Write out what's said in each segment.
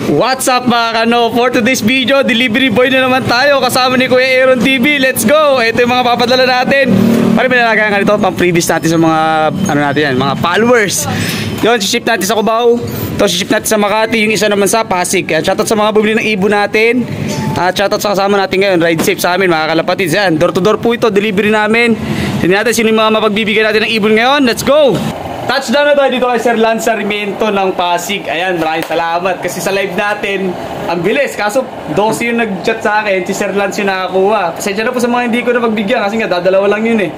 What's up mga kano? For today's video, delivery boy na naman tayo kasama ni Kuya Aaron TV. Let's go! Ito yung mga papadala natin. Pari pinalagayan ka nito, pang previous natin sa mga ano natin yan, mga followers. Yun, ship natin sa Cubao. Ito, ship natin sa Makati. Yung isa naman sa Pasig. Shoutout sa mga bumili ng ibon natin. At shoutout sa kasama natin ngayon. Ride safe sa amin mga kalapatids. Yan, door to door po ito, delivery namin. Tignan natin sino yung mga mapagbibigyan natin ng ibon ngayon. Let's go! Touchdown na tayo dito kay Sir Lance Sarmiento ng Pasig. Ayan, maraming salamat. Kasi sa live natin, ang bilis. Kaso, 12 yung nag-chat sa akin. Si Sir Lance yung nakakuha. Pasensya na po sa mga hindi ko na pagbigyan. Kasi nga, dadalawa lang yun eh.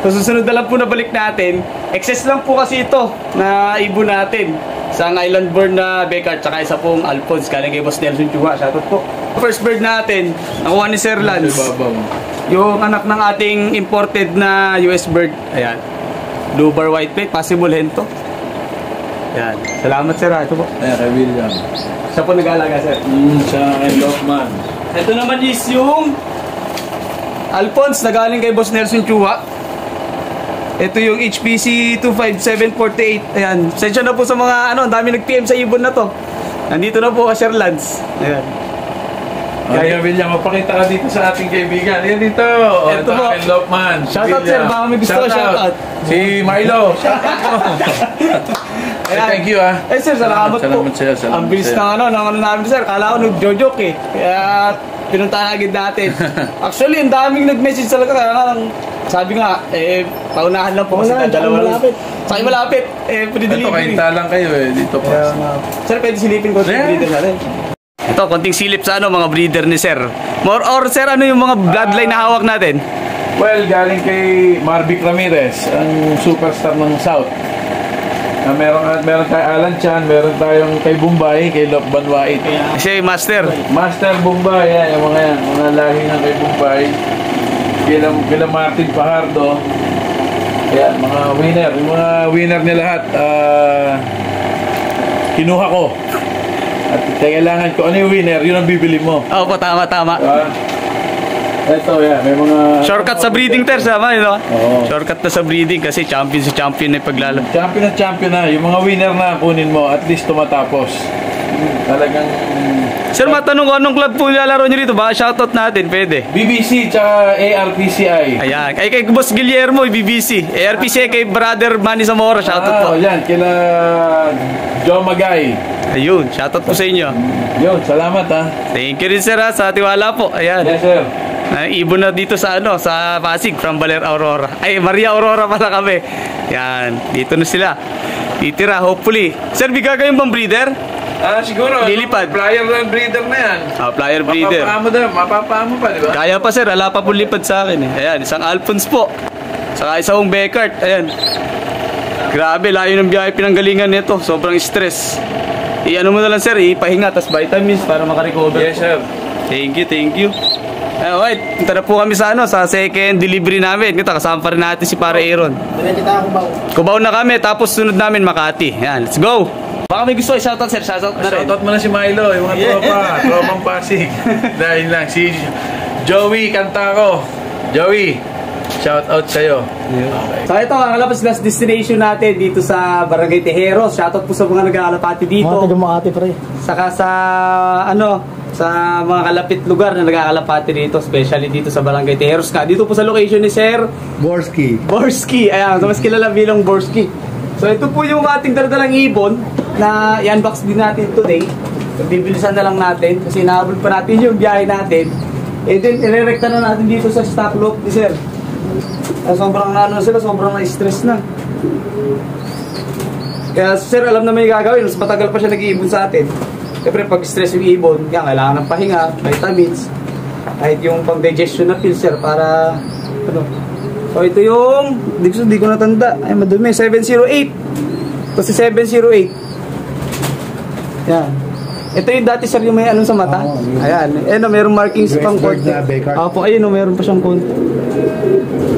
So, susunod na lang po na balik natin. Excess lang po kasi ito na ibon natin. Isang island bird na Becard. Tsaka isa pong Alphonse. Galing kay Boss Nelson Chua. Shoutout po. First bird natin, nakuha ni Sir Lance. Yung anak ng ating imported na US bird. Ayan. Blue bar white plate, possible hento. Yan. Salamat sir. Ito po. Ayan, kay William. Siya po nag-aalaga sir. Siya kay Lokman. Ito naman is yung Alphonse na galing kay Boss Nelson Chua. Ito yung HPC 25748. Ayan. Sensya na po sa mga ano, ang dami nag-PM sa ibon na to. Nandito na po Sir Lance. Ayan. Kaya William, mapakita ka dito sa ating kaibigan. Yan dito. Ito po. Kay Lokman. Shoutout sir, baka may gusto ko shoutout. Si Milo. Thank you ah. Eh sir, salamat po. Salamat sa'yo. Ang bilis ng ano namin sir. Kala ko nag-joke eh. Kaya pinuntahan agad natin. Actually, ang daming nag-message talaga. Kaya sabi nga, paunahan lang po kasi dalawa lang. Sa'yo malapit. Pwede delivery. Ito, kainta lang kayo eh. Dito po. Sir, pwede silipin ko sa breeder natin. Ito, konting silip sa ano, mga breeder ni sir. More or sir, ano yung mga bloodline na hawak natin? Well, galing kay Marvic Ramirez, ang superstar ng South. Meron tayo Alan Chan, meron tayong kay Bombay, kay Lokban Wait. Siya yung master. Master Bombay, yan, yung mga lahi ng kay Bombay. Kila Martin Fajardo. Yan, mga winner. Yung mga winner niya lahat, kinuha ko. At kailangan ko, ano yung winner, yun ang bibili mo. Opo, tama. Ito, yan, may mga... Shortcut sa breeding, ter, sama yun, no? Oo. Shortcut na sa breeding kasi champion na yung paglalo. Champion na. Yung mga winner na kunin mo, at least tumatapos. Talagang... Sir, matanong ko, anong club po nilalaro nyo dito? Baka shoutout natin, pwede. BBC, tsaka ARPCI. Ayan, kay Boss Guillermo, BBC. ARPCI kay Brother Manny Zamora, shoutout po. Yan, kila Joe Magay. Ayun, shoutout po sa inyo. Yun, salamat ha. Thank you rin sir ha, sa tiwala po. Ayan. Yes sir. Ibon na dito sa ano, sa Pasig from Baler Aurora. Ay, Maria Aurora pala kami. Yan, dito na sila. Titira, hopefully. Sir, bigay kayong pang breeder? Siguro. Lilipad. Flyer and breeder na yan. Flyer breeder. Mapapamo pa, di ba? Kaya pa sir, wala pa po lipad sa akin eh. Ayan, isang Alphonse po. Saka isang Becard. Ayan. Grabe, layo ng biyahe pinanggalingan nito. Sobrang stress. I-ano mo na lang sir, ipahinga, tas vitamins para makarecover. Yes sir. Thank you. Alright, punta na po kami sa ano, sa second delivery namin. Kita, kasama pa rin natin si Pare Aaron. Cubao na kami, tapos sunod namin Makati. Yan, let's go! Baka may gusto i-shoutout sir, shoutout na rin. Shoutout mo na si Milo, yung mga tropang Pasig. Dahil lang, si Joey Cantaro. Joey, shoutout sa'yo. Okay. So ito, ang kalabas last destination natin dito sa Barangay Tejeros. Shoutout po sa mga nag-aalapati dito. Mga taga-Makati pre. Saka sa sa mga kalapit lugar na nag-aalapati dito, especially dito sa Barangay Tejeros ka. Dito po sa location ni Sir Borski. Ayan, so mas kilala bilang Borski. So ito po yung ating daladalang ibon na i-unbox din natin today. So bibilisan na lang natin kasi nahabol pa natin yung biyahe natin. And then irerekta na natin dito sa stock loop ni Sir. Sobrang sobrang na-stress na. Kaya Sir, alam na may gagawin, mas matagal pa siya nag-iibon sa atin. Siyempre pag stress yung ibon, kailangan ng pahinga, vitamins, kahit yung pang-digestion na pills sir, para ano. So ito yung, di ko natanda, ay madumi, 708. Ito si 708. Yan. Ito yung dati sir yung may ano sa mata. Ayan, merong markings pang konti. Opo, ayun meron pa siyang konti.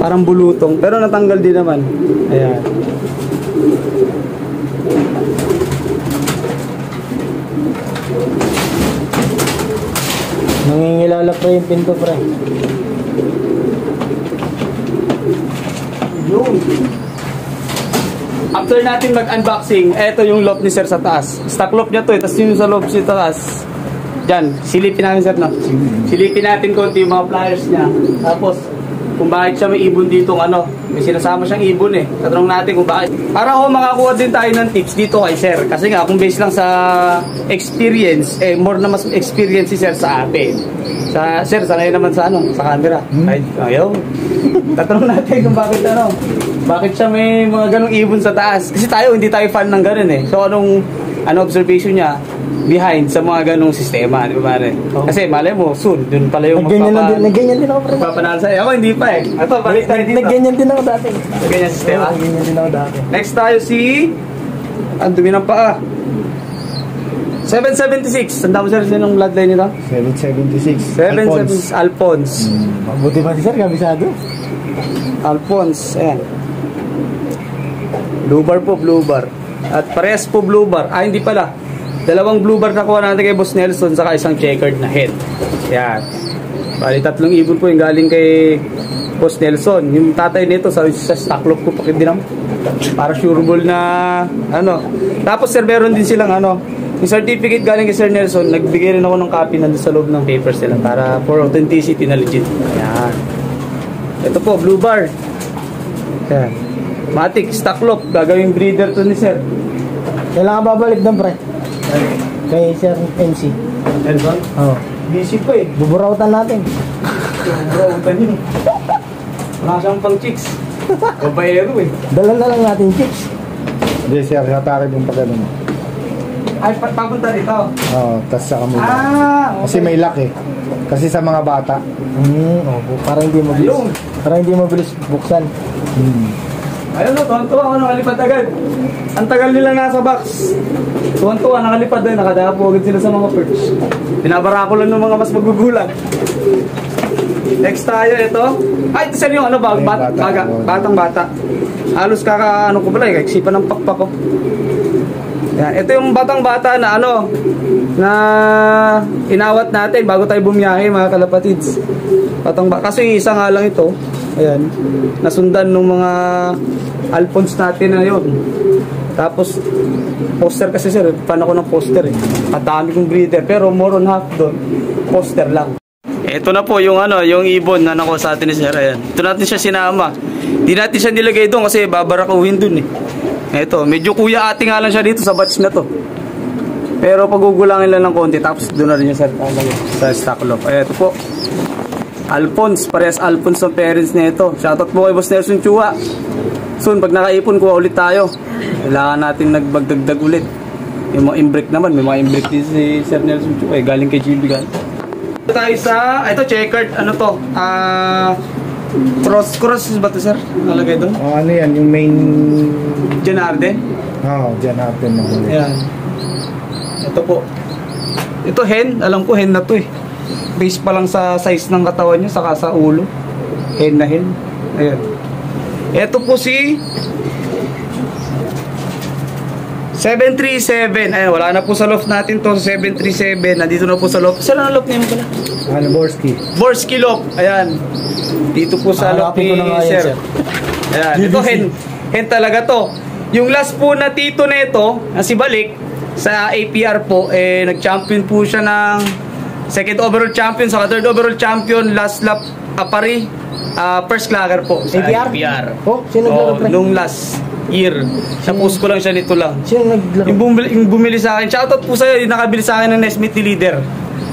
Parang bulutong, pero natanggal din naman. Ayan. Nangingilala pre yung pinto pre. Yun. after natin mag-unboxing, eto yung loop ni sir sa taas. Stock loop niya to, tapos yung sa loop sa taas. Diyan, silipin namin sir, no? Silipin natin konti yung mga pliers niya. Tapos, kung bakit siya may ibon dito, ano, may sinasama siyang ibon eh. Tatanong natin kung bakit. Para makakuha din tayo ng tips dito kay sir. Kasi nga, kung based lang sa experience, more na mas experience si sir sa atin. Sir, sanay naman sa camera. Ay, ayaw. Tatanong natin kung bakit siya may mga ganong ibon sa taas. Kasi hindi tayo fan ng ganon eh. So, ano observation niya behind sa mga ganong sistema, di ba pare? Kasi malay mo, soon, dun pala yung Nagganyan din ako, pre. magpapanalo sa'yo. Ako hindi pa eh. Ito, balik tayo dito. Nagganyan din ako dati. Ganyan sistema? Nagganyan din ako dati. Next tayo ang dumi ng paa. 776. Tanda mo sir, sinong bloodline nito? 776. 776. Alphonse. Mabuti ba si sir, kabisado? Alphonse, ayan. Blue bar po, blue bar. At parehas po blue bar. Hindi pala. Dalawang blue bar nakuha natin kay Boss Nelson saka isang checkered na head. Yan. Bali, 3 ibon po yung galing kay Boss Nelson. Yung tatay nito sa stock loop ko pakindinam. Para sureable na Tapos sir, meron din silang yung certificate galing kay Sir Nelson. Nagbigay rin ako ng copy na sa loob ng papers nila para for authenticity na legit. Yan. Ito po, blue bar. Yan. Matic, stock loop. Gagawing breeder to ni sir. Kailangan babalik doon, pre. Kay Sir MC. Nelson? Oo. Busy pa eh. Buburautan natin. Buburautan yun. Wala siyang pang chicks. Babayero eh. Dalan na lang natin chicks. Hindi, sir. Hatari yung pagano mo. Ay, papunta dito. Oo, tas sa kamila. Okay. Kasi may lock eh. Kasi sa mga bata. Opo. Para hindi mabilis. Ayun. Para hindi mabilis buksan. Ayun o, tuwan-tuwa ako nakalipad agad. Ang tagal nila nasa box. Tuwan-tuwa, nakalipad din. Nakadapo agad sila sa mga perch. Binabara ko lang ng mga mas magugulat. Next tayo, ito. Ay, ito sir yung batang bata. Halos ko pala eh, kaksipan ng pakpak ko. Yan, ito yung batang bata na na inawat natin bago tayo bumiyahe mga kalapatids. Kasi isa nga lang ito. Ayan, nasundan ng mga Alphonse natin na yun. Tapos poster kasi sir, fan ako ng poster eh. Madami kong breeder pero more on half doon poster lang. Ito na po yung yung ibon na nakuha sa atin ni sir. Ayan. Ito natin siya sinama. Hindi natin siya nilagay doon kasi babarakuhin doon eh. Ito, medyo kuya ate nga lang siya dito sa batch na to. Pero pagugulangin lang ng konti tapos doon na rin yung sir sa stock loop. Ito po. Alphonse, parehas Alphonse ng parents na ito. Shoutout po kay Boss Nelson Chua. Soon, pag nakaipon, kuha ulit tayo. Kailangan natin nagbagdagdag ulit. Yung mga imbrek naman, may mga imbrek din si Sir Nelson Chua. Galing kay GB Gun. Ito tayo sa, ito checkered, cross ba ito sir? Nalagay doon? Ano yan, yung main... Jan Arden? Oo, dyan natin. Ayan. Ito po. Ito hen, alam ko hen na to eh. Base pa lang sa size ng katawan niya saka sa ulo. Hen na hen. Ayan. Ito po si 737. Ayan, wala na po sa loft natin to. 737. Nandito na po sa loft. Saan ang loft niya mo pala? Borski. Borski loft. Ayan. Dito po sa loft ni sir. Ayan. Ito hen talaga to. Yung last po na tito na ito, si Balik, sa APR po, nag-champion po siya ng second overall champion, saka third overall champion, last lap Apari, first clagger po sa APR. Oh, sino naglaro pre? Nung last year. Sa-post ko lang siya nito lang. Sino naglaro? Yung bumili sa akin, shoutout po sa'yo, yung nakabili sa akin ng Nesmith ni Leader.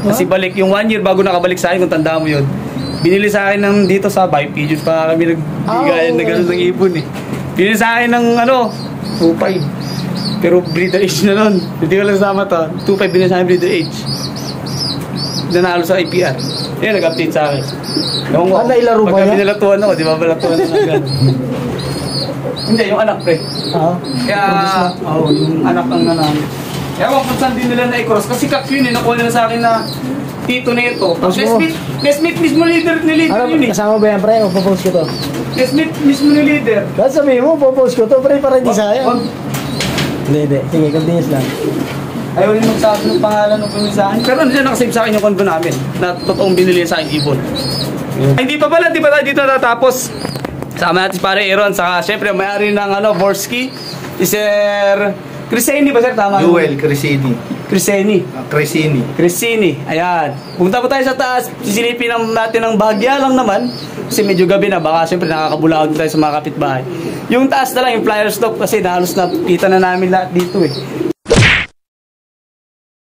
Kasi Balik, yung 1 year bago nakabalik sa akin, kung tanda mo yun. Binili sa akin ng dito sa Buy Pigeons pa kami nagbigayan na gano'n ng ipon eh. Binili sa akin ng 2.5. Pero breeder age na nun. Hindi ko lang sama to. 2.5 binili sa akin breeder age. Nanalo sa IPR. Yan, nag-update sa akin. Nailaro ba yan? Pagka binalatuan ako, di ba balatuan na agad? Hindi, yung anak pre. Kaya, yung anak ang nanalo. Kaya kung saan din nila na-cross. Kasi kakyun eh, nakuha nila sa akin na tito na ito. Nesmith mismo leader yun eh. Kasama ba yan pre? O popost ko to? Nesmith mismo ni leader. Kahit sabihin mo, popost ko to pre para hindi sayang. Hindi. Sige, continuous lang. Ayaw rin magsabi ng pangalan ng bumili sa akin. Pero nandiyan nakasave sa akin yung convo namin na totoong binili sa akin ibon. Hindi pa pala, di pa tayo dito natatapos. Sama natin si pare Aaron, saka syempre may-ari ng Borski. Si Sir Criseni ba, sir? Tama? Joel Cresini. Criseni. Cresini. Crisini. Ayan. Punta po tayo sa taas. Sisilipin natin ng bahagya lang naman. Kasi medyo gabi na. Baka siyempre nakakabulaod tayo sa mga kapitbahay. Yung taas na lang, yung flyer stop. Kasi halos nakita na namin lahat dito eh.